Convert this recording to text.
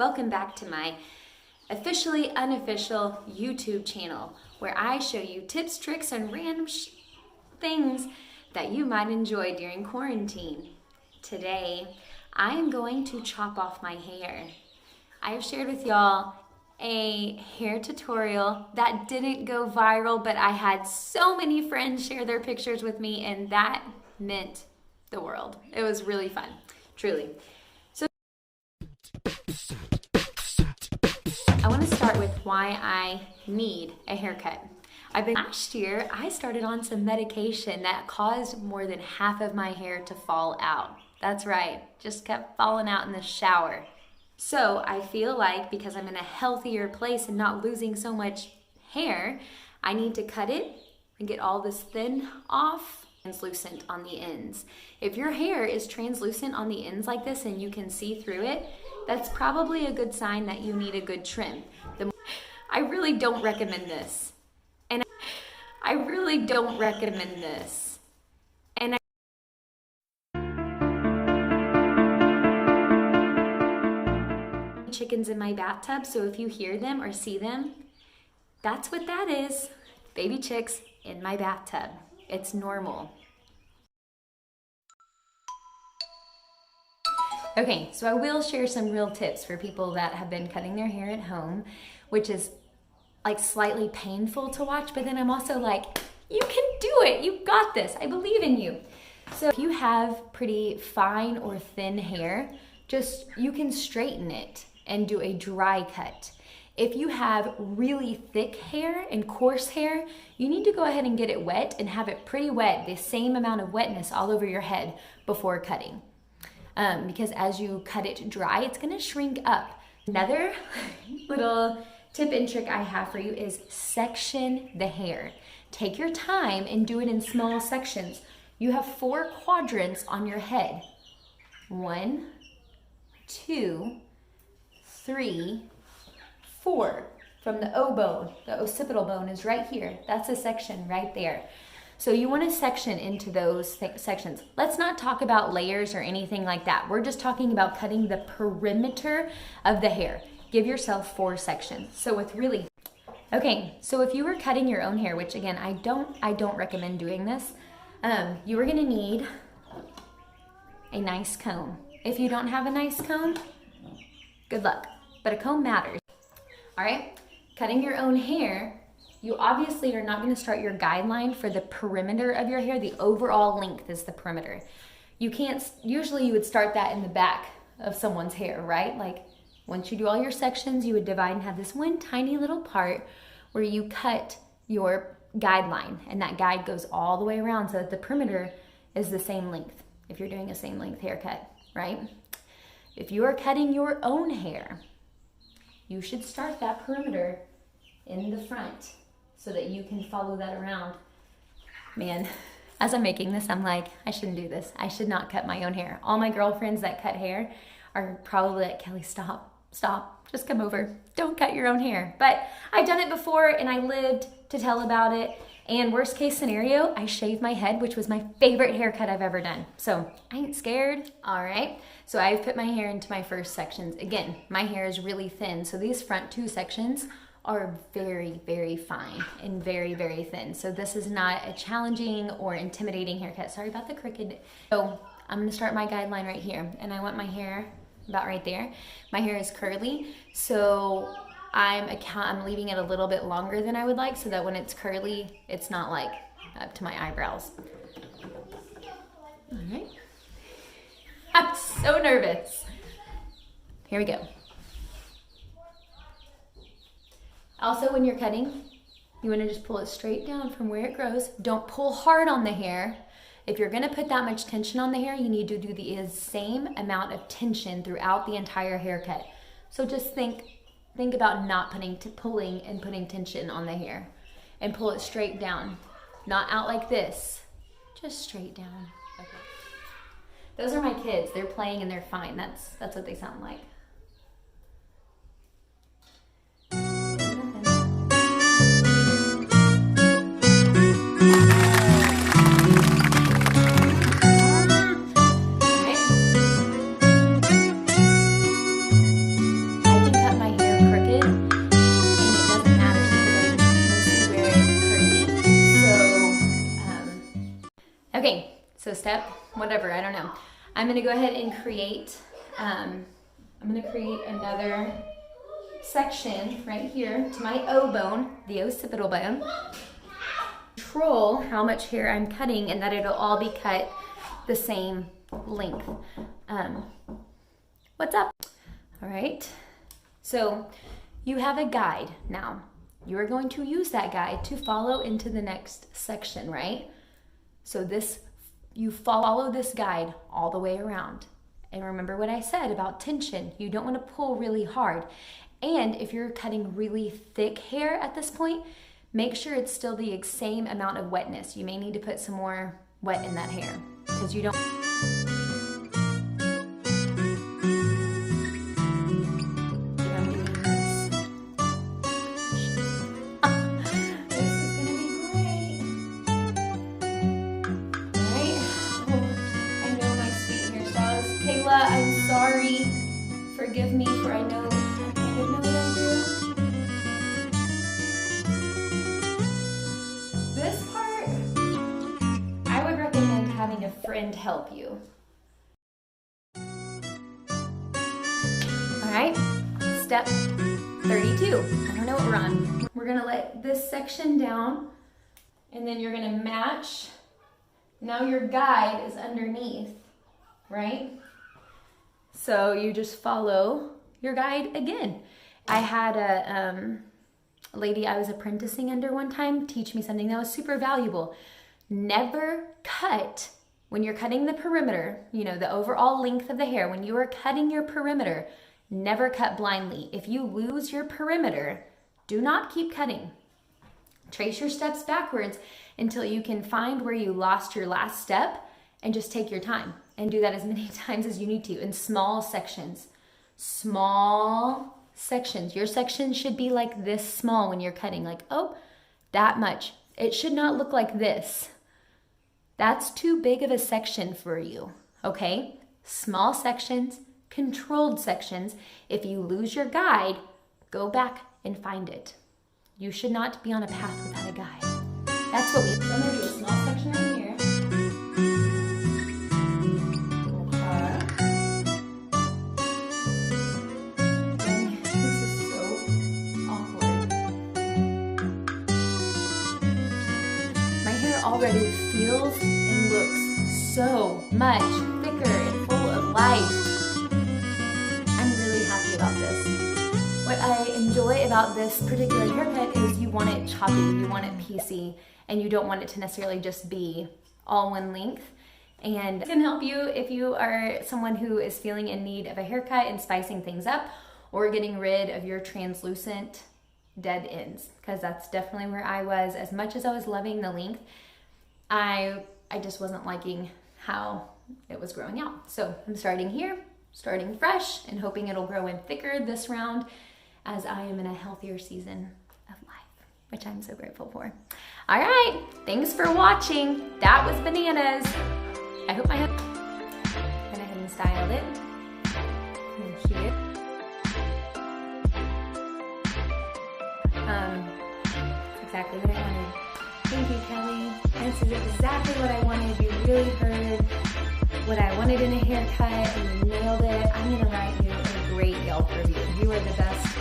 Welcome back to my officially unofficial YouTube channel where I show you tips, tricks, and random things that you might enjoy during quarantine. Today, I am going to chop off my hair. I have shared with y'all a hair tutorial that didn't go viral, but I had so many friends share their pictures with me, and that meant the world. It was really fun, truly. So I want to start with why I need a haircut. Last year, I started on some medication that caused more than half of my hair to fall out. That's right, just kept falling out in the shower. So I feel like because I'm in a healthier place and not losing so much hair, I need to cut it and get all this thin off, translucent on the ends. If your hair is translucent on the ends like this and you can see through it, that's probably a good sign that you need a good trim. I really don't recommend this. And I really don't recommend this. And chickens in my bathtub, so if you hear them or see them, that's what that is. Baby chicks in my bathtub. It's normal. Okay, so I will share some real tips for people that have been cutting their hair at home, which is like slightly painful to watch, but then I'm also like, you can do it, you got this, I believe in you. So if you have pretty fine or thin hair, you can straighten it and do a dry cut. If you have really thick hair and coarse hair, you need to go ahead and get it wet and have it pretty wet, the same amount of wetness all over your head before cutting. Because as you cut it dry, it's gonna shrink up. Another little tip and trick I have for you is section the hair. Take your time and do it in small sections. You have 4 quadrants on your head. 1, 2, 3, 4. From the O bone, the occipital bone is right here. That's a section right there. So you want to section into those sections. Let's not talk about layers or anything like that. We're just talking about cutting the perimeter of the hair. Give yourself 4 sections. So if you were cutting your own hair, which again, I don't recommend doing this, you are gonna need a nice comb. If you don't have a nice comb, good luck, but a comb matters. All right, cutting your own hair, you obviously are not gonna start your guideline for the perimeter of your hair. The overall length is the perimeter. Usually you would start that in the back of someone's hair, right? Like once you do all your sections, you would divide and have this one tiny little part where you cut your guideline, and that guide goes all the way around so that the perimeter is the same length if you're doing a same length haircut, right? If you are cutting your own hair, you should start that perimeter in the front so that you can follow that around. Man, as I'm making this, I'm like, I shouldn't do this. I should not cut my own hair. All my girlfriends that cut hair are probably like, Kelly, stop, just come over. Don't cut your own hair. But I've done it before and I lived to tell about it. And worst case scenario, I shaved my head, which was my favorite haircut I've ever done. So I ain't scared. All right. So I've put my hair into my first sections. Again, my hair is really thin. So these front 2 sections are very, very fine and very, very thin. So this is not a challenging or intimidating haircut. Sorry about the crooked. So I'm gonna start my guideline right here, and I want my hair about right there. My hair is curly, so I'm leaving it a little bit longer than I would like so that when it's curly, it's not like up to my eyebrows. All right. I'm so nervous. Here we go. Also, when you're cutting, you want to just pull it straight down from where it grows. Don't pull hard on the hair. If you're going to put that much tension on the hair, you need to do the same amount of tension throughout the entire haircut. So just think about not pulling and putting tension on the hair, and pull it straight down. Not out like this, just straight down. Okay. Those are my kids. They're playing and they're fine. That's what they sound like. So step, whatever, I don't know. I'm gonna go ahead and create, I'm gonna create another section right here to my O bone, the occipital bone. Control how much hair I'm cutting and that it'll all be cut the same length. What's up? All right, so you have a guide now. You are going to use that guide to follow into the next section, right? So you follow this guide all the way around. And remember what I said about tension. You don't want to pull really hard. And if you're cutting really thick hair at this point, make sure it's still the same amount of wetness. You may need to put some more wet in that hair because you don't. I'm sorry. Forgive me for I know I kind of know what I do. This part, I would recommend having a friend help you. All right, step 32. I don't know what we're on. We're gonna let this section down and then you're gonna match. Now your guide is underneath, right? So you just follow your guide again. I had a lady I was apprenticing under one time teach me something that was super valuable. Never cut, when you're cutting the perimeter, you know, the overall length of the hair, when you are cutting your perimeter, never cut blindly. If you lose your perimeter, do not keep cutting. Trace your steps backwards until you can find where you lost your last step and just take your time. And do that as many times as you need to in small sections. Small sections. Your section should be like this small when you're cutting, like, oh, that much. It should not look like this. That's too big of a section for you, okay? Small sections, controlled sections. If you lose your guide, go back and find it. You should not be on a path without a guide. That's what so I'm gonna do a small section right here. Already feels and looks so much thicker and full of life. I'm really happy about this. What I enjoy about this particular haircut is you want it choppy, you want it piecey, and you don't want it to necessarily just be all one length. And it can help you if you are someone who is feeling in need of a haircut and spicing things up or getting rid of your translucent dead ends, because that's definitely where I was. As much as I was loving the length, I just wasn't liking how it was growing out. So I'm starting here, starting fresh, and hoping it'll grow in thicker this round as I am in a healthier season of life, which I'm so grateful for. All right, thanks for watching. That was Bananas. I hope I have went ahead and styled it. Cute. That's exactly what I wanted. Thank you, Kelly. This is exactly what I wanted. You really heard what I wanted in a haircut and you nailed it. I'm gonna write you a great Yelp review. You are the best